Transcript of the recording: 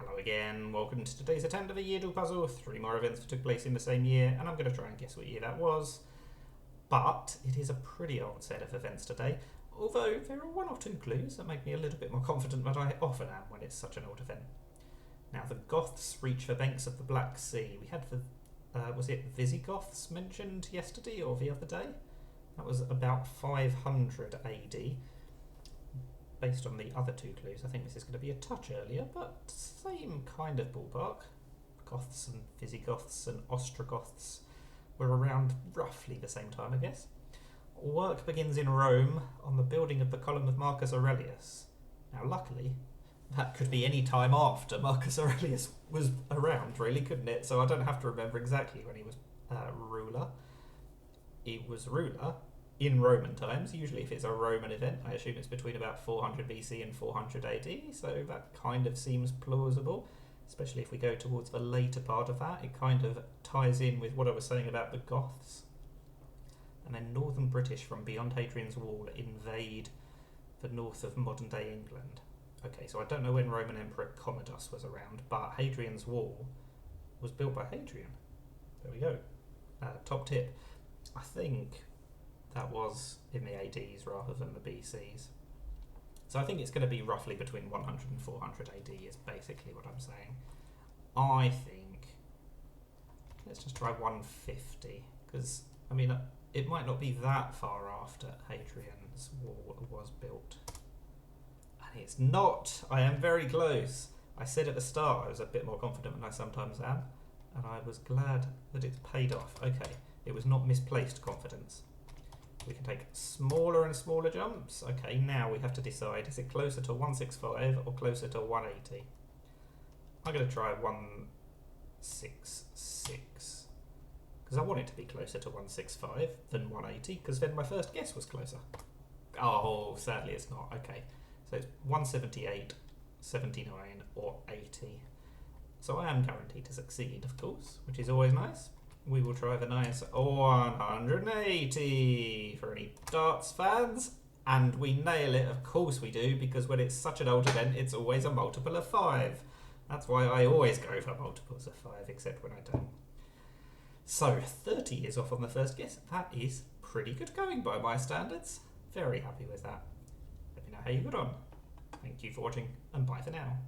Hello again, welcome to today's attempt of a Yeardle puzzle. 3 more events that took place in the same year, and I'm going to try and guess what year that was. But it is a pretty old set of events today, although there are 1 or 2 clues that make me a little bit more confident than I often am when it's such an old event. Now, the Goths reach the banks of the Black Sea. We had the, was it Visigoths mentioned yesterday or the other day? That was about 500 AD. Based on the other 2 clues, I think this is going to be a touch earlier, but same kind of ballpark. Goths and Visigoths and Ostrogoths were around roughly the same time, I guess. Work begins in Rome on the building of the column of Marcus Aurelius. Now, luckily, that could be any time after Marcus Aurelius was around, really, couldn't it? So I don't have to remember exactly when he was ruler. He was ruler in Roman times. Usually if it's a Roman event, I assume it's between about 400 BC and 400 AD, so that kind of seems plausible, especially if we go towards the later part of that. It kind of ties in with what I was saying about the Goths. And then northern British from beyond Hadrian's Wall invade the north of modern-day England. Okay, so I don't know when Roman Emperor Commodus was around, but Hadrian's Wall was built by Hadrian. There we go. Top tip. I think that was in the ADs rather than the BCs. So I think it's going to be roughly between 100 and 400 AD is basically what I'm saying. I think, let's just try 150, because, I mean, it might not be that far after Hadrian's Wall was built. And it's not. I am very close. I said at the start I was a bit more confident than I sometimes am, and I was glad that it's paid off. Okay, it was not misplaced confidence. We can take smaller and smaller jumps. Okay, now we have to decide, is it closer to 165 or closer to 180? I'm going to try 166, because I want it to be closer to 165 than 180, because then my first guess was closer. Oh, sadly it's not. Okay, so it's 178, 79 or 80. So I am guaranteed to succeed, of course, which is always nice. We will try the nice 180 for any darts fans, and we nail it, of course we do, because when it's such an old event, it's always a multiple of 5. That's why I always go for multiples of 5, except when I don't. So 30 is off on the first guess. That is pretty good going by my standards. Very happy with that. Let me know how you got on. Thank you for watching, and bye for now.